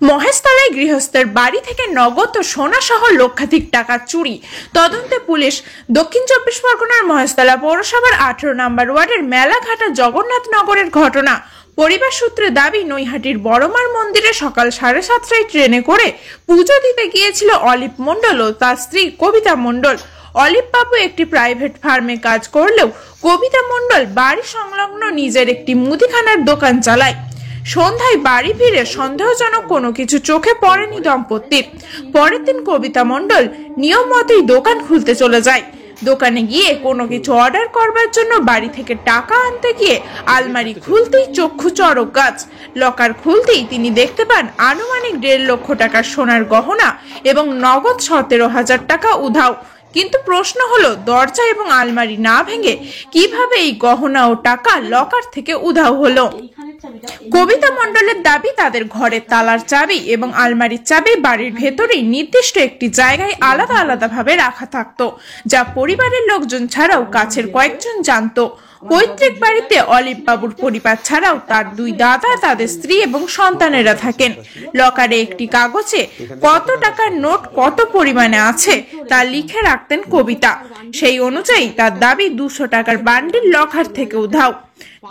মহেশতলায় গৃহস্থের বাড়ি থেকে নগদ ও সোনা সহ লক্ষাধিক টাকা চুরি। তদন্তে পুলিশ। দক্ষিণ 24 পরগনার মহেশতলা পৌরসভার 18 নম্বর ওয়ার্ডের মেলাঘাটা জগন্নাথনগরের ঘটনা। পরিবার সূত্রে দাবি, নৈহাটির বড়মার মন্দিরে সকাল 7:30টায় ট্রেনে করে পুজো দিতে গিয়েছিল অলিভ মণ্ডল ও তার স্ত্রী কবিতা মণ্ডল। অলিভ বাবু একটি প্রাইভেট ফার্মে কাজ করলেও কবিতা মণ্ডল বাড়ি সংলগ্ন নিজের একটি মুদিখানার দোকান চালায়। সন্ধ্যায় বাড়ি ফিরে সন্দেহজনক কোনো কিছু চোখে পড়েনি দম্পতির। পরের দিন কবিতা মণ্ডল নিয়ম মতোই দোকান খুলতে চলে যায়। দোকানে গিয়ে কোনো কিছু অর্ডার করবার জন্য বাড়ি থেকে টাকা আনতে গিয়ে আলমারি খুলতেই চক্ষু চড়ক গাছ। লকার খুলতেই তিনি দেখতে পান আনুমানিক 1.5 লক্ষ টাকার সোনার গহনা এবং নগদ 17,000 টাকা উধাও। কিন্তু প্রশ্ন হলো, দরজা এবং আলমারি না ভেঙে কিভাবে এই গহনা ও টাকা লকার থেকে উধাও হলো? কবিতা মণ্ডলের দাবি, তাদের ঘরের তালার চাবি এবং আলমারির চাবি বাড়ির ভেতরেই নির্দিষ্ট একটি জায়গায় আলাদা আলাদাভাবে রাখা থাকতো, যা পরিবারের লোকজন ছাড়াও কাছের কয়েকজন জানতো। পৈতৃক বাড়িতে অলিভ বাবুর পরিবার ছাড়াও তার 2 দাদা, তাদের স্ত্রী এবং সন্তানেরা থাকেন। লকারে একটি কাগজে কত টাকার নোট কত পরিমাণে আছে তা লিখে রাখতেন কবিতা। সেই অনুযায়ী তার দাবি 200 টাকার বান্ডিল লকার থেকে উধাও।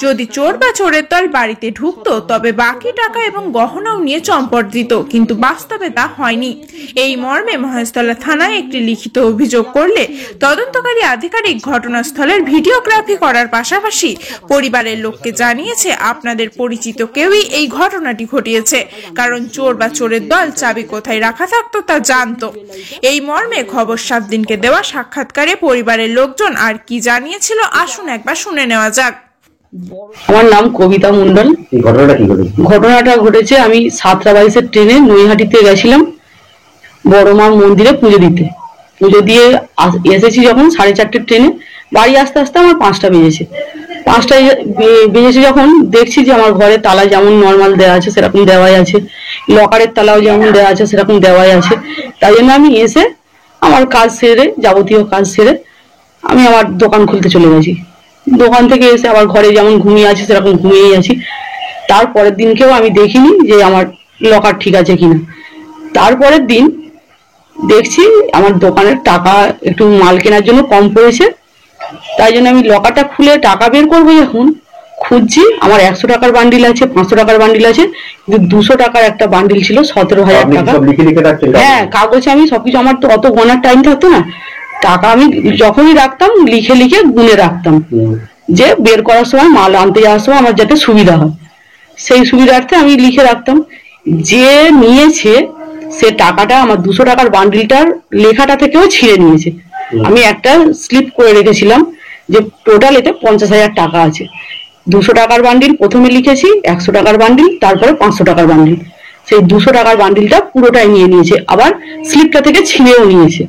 যদি চোর বা চোরের দল বাড়িতে ঢুকতো তবে বাকি টাকা এবং গহনাও নিয়ে চম্পট দিত, কিন্তু বাস্তবে তা হয়নি। এই মর্মে মহেশতলা থানায় একটি লিখিত অভিযোগ করলে তদন্তকারী আধিকারিক ঘটনাস্থলের ভিডিওগ্রাফি করার পাশাপাশি পরিবারের লোককে জানিয়েছে, আপনাদের পরিচিত কেউই এই ঘটনাটি ঘটিয়েছে, কারণ চোর বা চোরের দল চাবি কোথায় রাখা থাকতো তা জানতো। এই মর্মে খবর 7 দিনকে দেওয়া সাক্ষাৎকারে পরিবারের লোকজন আর কি জানিয়েছিল আসুন একবার শুনে নেওয়া যাক। আমার নাম কবিতা মণ্ডল। ঘটনাটা ঘটেছে, আমি 7:22 ট্রেনে নৈহাটিতে গেছিলাম বড়মার মন্দিরে পুজো দিতে। পুজো দিয়ে এসেছি যখন 4:30 ট্রেনে, বাড়ি আসতে আসতে আমার 5টা বেজেছে। 5টায় বেজেছে যখন দেখছি যে আমার ঘরে তালা যেমন নর্মাল দেওয়া আছে সেরকম দেওয়াই আছে, লকারের তালাও যেমন দেওয়া আছে সেরকম দেওয়াই আছে। তাই জন্য আমি এসে আমার কাজ সেরে, যাবতীয় কাজ সেরে আমি আমার দোকান খুলতে চলে গেছি। দোকান থেকে এসে আবার ঘরে যেমন ঘুমিয়ে আছি সেরকম ঘুমিয়েই আছি। তারপরের দিনকেও আমি দেখিনি যে আমার লকার ঠিক আছে কিনা। তারপরের দিন দেখছি আমার দোকানের টাকা একটু মাল কেনার জন্য কম পড়েছে, তাই জন্য আমি লকারটা খুলে টাকা বের করবো যখন খুঁজছি, আমার 100 টাকার বান্ডিল আছে, 500 টাকার বান্ডিল আছে, কিন্তু 200 টাকার একটা বান্ডিল ছিল 17,000 টাকা। হ্যাঁ, কাগজে আমি সবকিছু, আমার তো অত গোনার টাইম থাকতো না। টাকা আমি যখনই রাখতাম লিখে লিখে গুনে রাখতাম, যে বের করার সময় মাল আনতে যাওয়ার সময় আমার যাতে সুবিধা হয়, সেই সুবিধার্থে আমি লিখে রাখতাম। যে নিয়েছে সে টাকাটা আমার 200 টাকার বান্ডিলটার লেখাটা থেকেও ছিঁড়ে নিয়েছে। আমি একটা স্লিপ করে রেখেছিলাম যে টোটাল এতে 50,000 টাকা আছে। 200 টাকার বান্ডিল প্রথমে লিখেছি, 100 টাকার বান্ডিল, তারপরে 500 টাকার বান্ডিল। সেই 200 টাকার বান্ডিলটা পুরোটাই নিয়ে নিয়েছে, আবার স্লিপটা থেকে ছিঁড়েও নিয়েছে।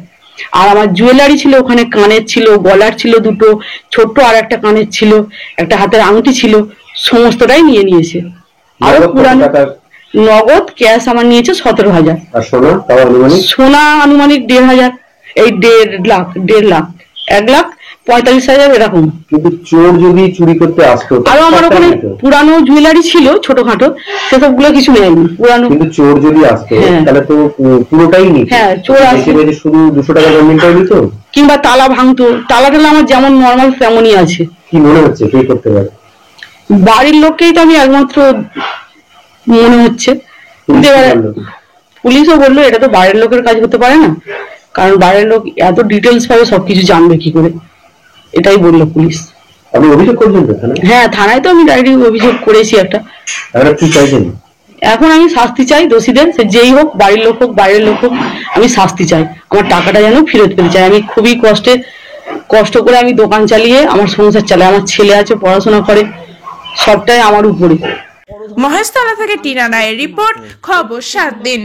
আর আমার জুয়েলারি ছিল, ওখানে কানের ছিল, গলার ছিল 2টো, ছোট্ট আর একটা কানের ছিল, একটা হাতের আংটি ছিল, সমস্তটাই নিয়ে নিয়েছে। আর পুরানো নগদ ক্যাশ আমার নিয়েছে 17,000। সোনা আনুমানিক 1,500, এই 1.5 লাখ 1,45,000 এরকম। কিন্তু চোর যদি চুরি করতে আসতো, আরো আমার ওখানে পুরানো জুয়েলারি ছিল ছোটখাটো, সেসব গুলো কিছু নেয়নি। পুরানো, কিন্তু চোর যদি আসতো তাহলে তো পুরোটাই নিত। হ্যাঁ, চোর আসে শুধু 200 টাকা বান্ডিলটাই নিত, কিংবা তালা ভাঙতো। তালা আমার যেমন নর্মাল তেমনই আছে। কি মনে হচ্ছে কে করতে পারে? বাড়ির লোককেই তো আমি একমাত্র মনে হচ্ছে। পুলিশও বললো এটা তো বাইরের লোকের কাজ হতে পারে না, কারণ বাইরের লোক এত ডিটেলস ভাবে সবকিছু জানবে কি করে, এটাই বললো পুলিশ। আপনি অভিযোগ করছেন তো থানায়? হ্যাঁ, থানায় তো আমি ডাইরেক্ট অভিযোগ করেছি একটা। কি চাইছেন এখন? আমি শাস্তি চাই দোষীদের, সে যেই হোক, বাড়ির লোক হোক বাইরের লোক হোক, আমি শাস্তি চাই। আমার টাকাটা যেন ফেরত পেতে চাই। আমি খুবই কষ্ট করে আমি দোকান চালিয়ে আমার সংসার চালাই, আমার ছেলে আছে পড়াশোনা করে, সবটাই আমার উপরে। মহেশতলা থেকে টিনা রায়ের রিপোর্ট, খবর 7 দিন।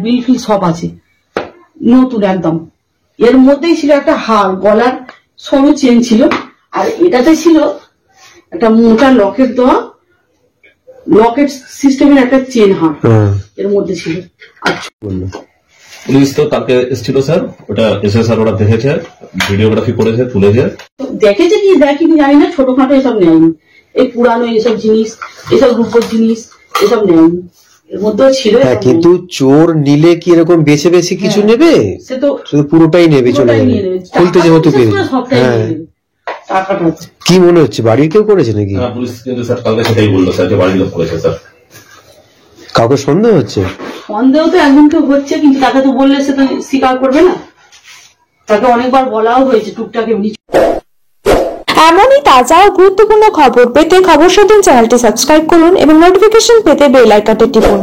বিল ফিল সব আছে নতুন একদম। এর মধ্যেই ছিল একটা হার, গলার সরু চেন ছিল, আর এটাতে ছিল একটা মোটা লকেট দেওয়া, লকেট সিস্টেমের একটা চেন হার এর মধ্যে ছিল। পুলিশ তো কালকে এসেছিল স্যার, ওটা এসে স্যার ওরা দেখেছে, ভিডিওগ্রাফি করেছে, তুলেছে। দেখেছে কি দেখিনি জানি না, ছোটখাটো এসব নেয়নি। এই পুরানো এসব জিনিস, এসব রূপোর জিনিস এসব নেয়নি। এর মধ্যেও ছিল। হ্যাঁ, কিন্তু চোর নিলে কি এরকম বেছে বেছে কিছু নেবে? সে তো শুধু পুরোটাই নেবে, চলে যাবে খুলতে যেহেতু পেরে। হ্যাঁ, টাকাটা কি মনে হচ্ছে বাড়ির কেউ করেছে নাকি? হ্যাঁ, পুলিশ কিন্তু স্যার কালকে সেটাই বললো স্যার যে বাড়ির লোক করেছে স্যার। কাউকে সন্দেহ হচ্ছে? সন্দেহ তো একজনকে হচ্ছে, কিন্তু তাকে তো বললে সে তো স্বীকার করবে না। তাকে অনেকবার বলাও হয়েছে টুকটাক এমনি। এমনই তাজা ও গুরুত্বপূর্ণ খবর পেতে খবর শোধন চ্যানেলটি সাবস্ক্রাইব করুন এবং নোটিফিকেশন পেতে বেল আইকনটি টিপুন।